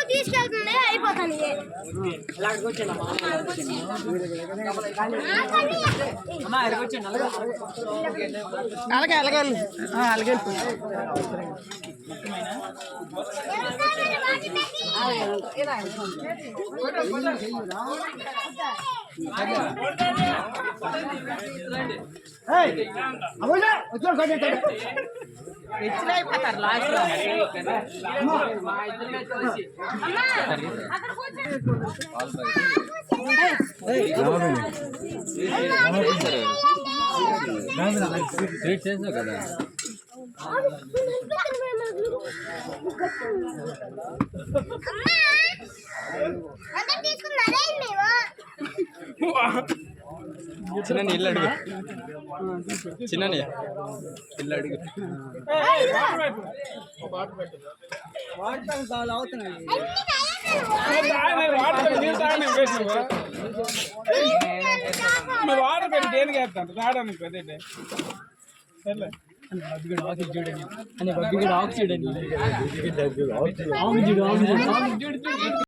తీసుకెళ్తుంది అయిపోతాను అలాగే అలాగే అలాగే అయిపోతారు లాస్ట్ చేసావు కదా చిన్న ఇల్లు అడుగు చిన్న ఇల్లు అడుగు వాటర్ పెట్టి దేనికి వేస్తాను రావడానికి అదే సర్లే చూడండి అని ఆక్సిడెంట్